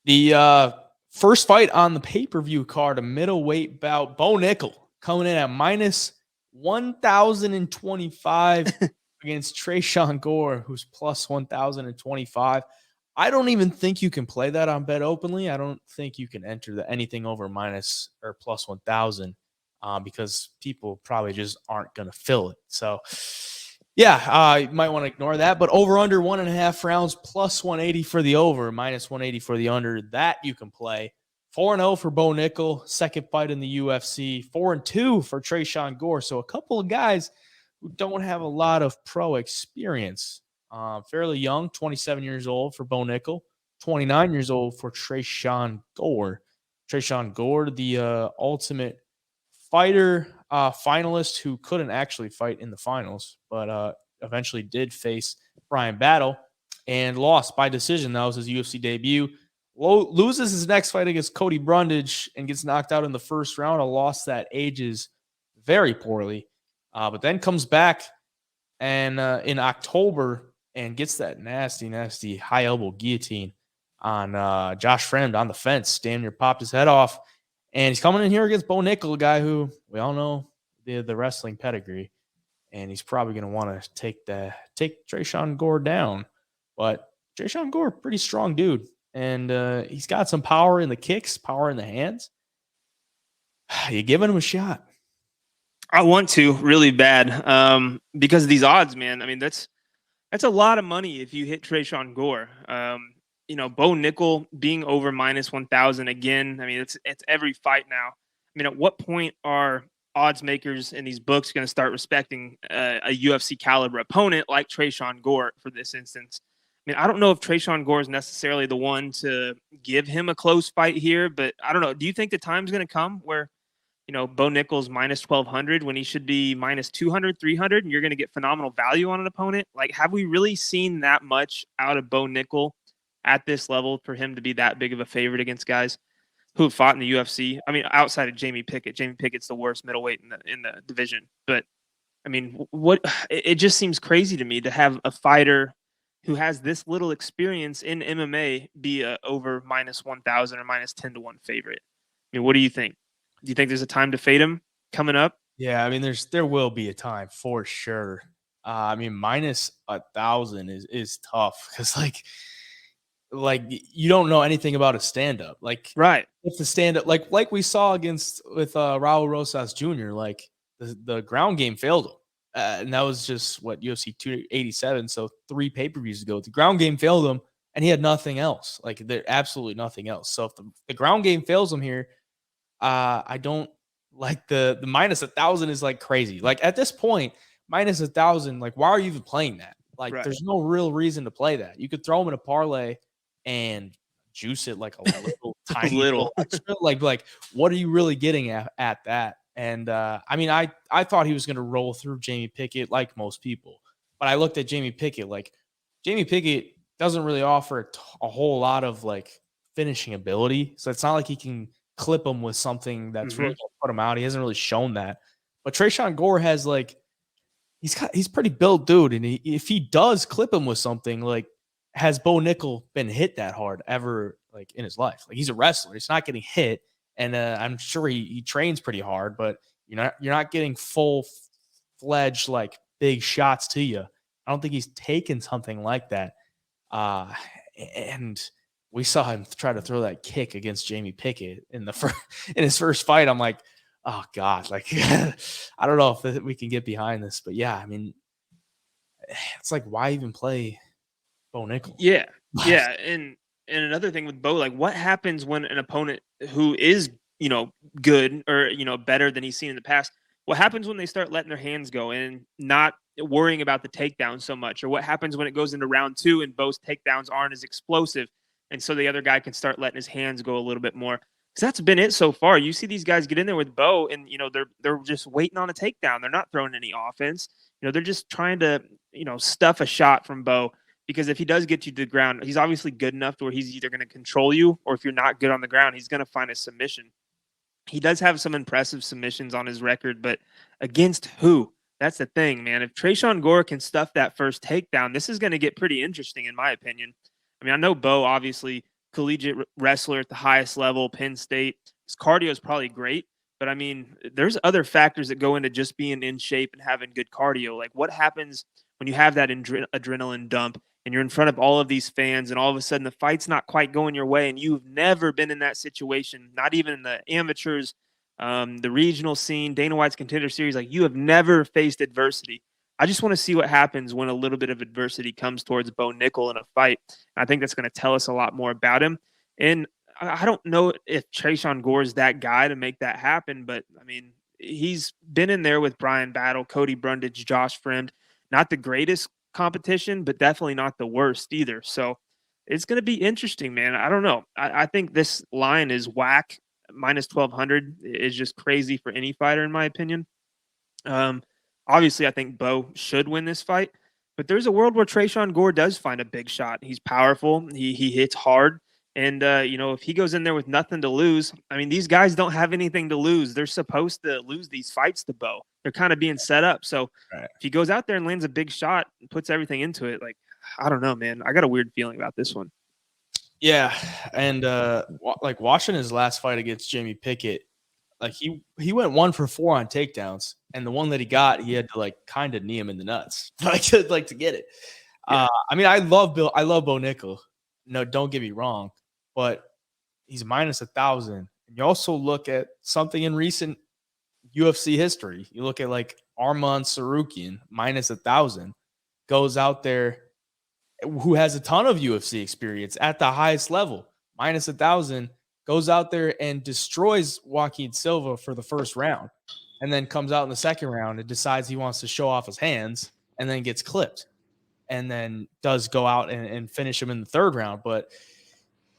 The first fight on the pay-per-view card, a middleweight bout, Bo Nickal coming in at minus 1,025 against Tresean Gore, who's plus 1,025. I don't even think you can play that on BetOpenly. I don't think you can enter anything over minus or plus 1,000 because people probably just aren't going to fill it. So, yeah, you might want to ignore that. But over under 1.5 rounds, plus 180 for the over, minus 180 for the under. That you can play. 4-0 for Bo Nickal, second fight in the UFC. 4-2 for Tresean Gore. So a couple of guys who don't have a lot of pro experience. Fairly young, 27 years old for Bo Nickal, 29 years old for Tresean Gore. Tresean Gore, the Ultimate Fighter finalist who couldn't actually fight in the finals, but eventually did face Brian Battle and lost by decision. That was his UFC debut. Loses his next fight against Cody Brundage and gets knocked out in the first round, a loss that ages very poorly. But then comes back and in October and gets that nasty high elbow guillotine on Josh Fremd on the fence. Damn near popped his head off. And he's coming in here against Bo Nickal, a guy who we all know the wrestling pedigree. And he's probably going to want to take Tresean Gore down. But Tresean Gore, pretty strong dude. And he's got some power in the kicks, power in the hands. You giving him a shot? I want to really bad because of these odds, man. I mean, that's a lot of money if you hit Tresean Gore. Bo Nickal being over minus 1,000 again. I mean, it's every fight now. I mean, at what point are odds makers in these books going to start respecting a UFC caliber opponent like Tresean Gore for this instance? I mean, I don't know if Tresean Gore is necessarily the one to give him a close fight here, but I don't know. Do you think the time's going to come where, Bo Nickal's minus 1,200 when he should be minus 200, 300, and you're going to get phenomenal value on an opponent? Like, have we really seen that much out of Bo Nickal at this level for him to be that big of a favorite against guys who have fought in the UFC? I mean, outside of Jamie Pickett. Jamie Pickett's the worst middleweight in the division. But, I mean, it just seems crazy to me to have a fighter who has this little experience in MMA be a over minus 1,000 or minus 10 to 1 favorite. I mean, what do you think? Do you think there's a time to fade him coming up? Yeah, I mean, there will be a time for sure. I mean, minus 1,000 is tough because like you don't know anything about a stand up. Like, right, if the stand up like we saw with Raul Rosas Jr. Like the ground game failed him. And that was just UFC 287. So 3 pay-per-views ago, the ground game failed him, and he had nothing else. Like, there absolutely nothing else. So if the ground game fails him here, I don't like the minus 1,000 is like crazy. Like, at this point, minus 1,000, like, why are you even playing that? Like, right. There's no real reason to play that. You could throw him in a parlay and juice it like a little tiny little extra. Like what are you really getting at that? And I mean, I thought he was going to roll through Jamie Pickett like most people, but I looked at Jamie Pickett. Like, Jamie Pickett doesn't really offer a whole lot of like finishing ability, so it's not like he can clip him with something that's really going to put him out. He hasn't really shown that. But Tresean Gore has like he's pretty built dude, and if he does clip him with something, like, has Bo Nickal been hit that hard ever, like, in his life? Like, he's a wrestler. He's not getting hit. And I'm sure he trains pretty hard, but you're not getting full-fledged, like, big shots to you. I don't think he's taken something like that. And we saw him try to throw that kick against Jamie Pickett in his first fight. I'm like, oh God, like, I don't know if we can get behind this, but yeah, I mean, it's like, why even play Bo Nickal? Yeah. And another thing with Bo, like, what happens when an opponent who is, good or, better than he's seen in the past, what happens when they start letting their hands go and not worrying about the takedown so much? Or what happens when it goes into round 2 and Bo's takedowns aren't as explosive, and so the other guy can start letting his hands go a little bit more? Because that's been it so far. You see these guys get in there with Bo, and, they're just waiting on a takedown. They're not throwing any offense. They're just trying to, stuff a shot from Bo. Because if he does get you to the ground, he's obviously good enough to where he's either going to control you, or if you're not good on the ground, he's going to find a submission. He does have some impressive submissions on his record, but against who? That's the thing, man. If Tresean Gore can stuff that first takedown, this is going to get pretty interesting, in my opinion. I mean, I know Bo obviously collegiate wrestler at the highest level, Penn State. His cardio is probably great, but I mean, there's other factors that go into just being in shape and having good cardio. Like what happens when you have that adrenaline dump and you're in front of all of these fans and all of a sudden the fight's not quite going your way and you've never been in that situation, not even in the amateurs, the regional scene, Dana White's Contender Series, like you have never faced adversity. I just want to see what happens when a little bit of adversity comes towards Bo Nickal in a fight. I think that's going to tell us a lot more about him. And I don't know if Tresean Gore is that guy to make that happen, but I mean, he's been in there with Brian Battle, Cody Brundage, Josh Friend. Not the greatest competition, but definitely not the worst either. So it's going to be interesting, man. I don't know. I think this line is whack. Minus 1,200 is just crazy for any fighter, in my opinion. Obviously, I think Bo should win this fight, but there's a world where Tresean Gore does find a big shot. He's powerful. He hits hard. And, if he goes in there with nothing to lose, I mean, these guys don't have anything to lose. They're supposed to lose these fights to Bo. They're kind of being set up. So if he goes out there and lands a big shot and puts everything into it, like, I don't know, man. I got a weird feeling about this one. Yeah. And like watching his last fight against Jamie Pickett, like he went 1 for 4 on takedowns. And the one that he got, he had to like kind of knee him in the nuts, like to get it. Yeah. I mean, I love Bo Nickal. No, don't get me wrong, but he's minus 1,000. And you also look at something in recent UFC history. You look at like Arman Sarukian, minus 1,000, goes out there, who has a ton of UFC experience at the highest level, minus 1,000, goes out there and destroys Joaquin Silva for the first round, and then comes out in the second round and decides he wants to show off his hands and then gets clipped, and then does go out and finish him in the third round. But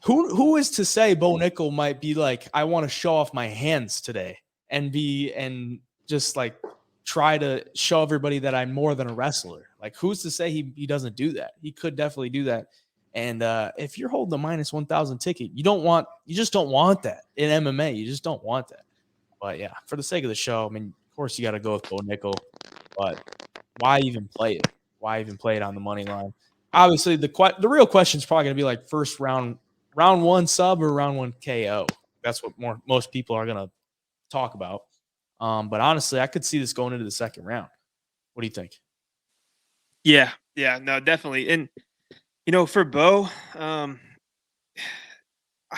who is to say Bo Nickal might be like, I want to show off my hands today and just like try to show everybody that I'm more than a wrestler. Like, who's to say he doesn't do that? He could definitely do that. And if you're holding the minus 1,000 ticket, you just don't want that in MMA. You just don't want that. But yeah, for the sake of the show, I mean, of course you got to go with Bo Nickal, but why even play it? Why even play it on the money line? Obviously, the real question is probably going to be like first round 1 sub or round 1 KO. That's what most people are going to talk about. But honestly, I could see this going into the second round. What do you think? Yeah, no, definitely. And, for Bo, I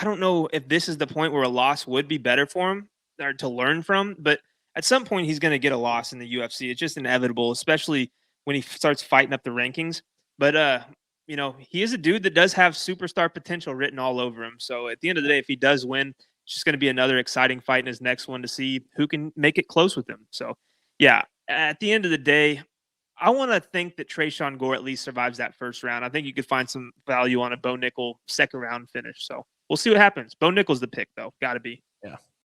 don't know if this is the point where a loss would be better for him or to learn from, but at some point he's going to get a loss in the UFC. It's just inevitable, especially when he starts fighting up the rankings. But, he is a dude that does have superstar potential written all over him. So at the end of the day, if he does win, it's just going to be another exciting fight in his next one to see who can make it close with him. So, yeah, at the end of the day, I want to think that Tresean Gore at least survives that first round. I think you could find some value on a Bo Nickal second round finish. So we'll see what happens. Bo Nickal's the pick, though. Got to be. Yeah.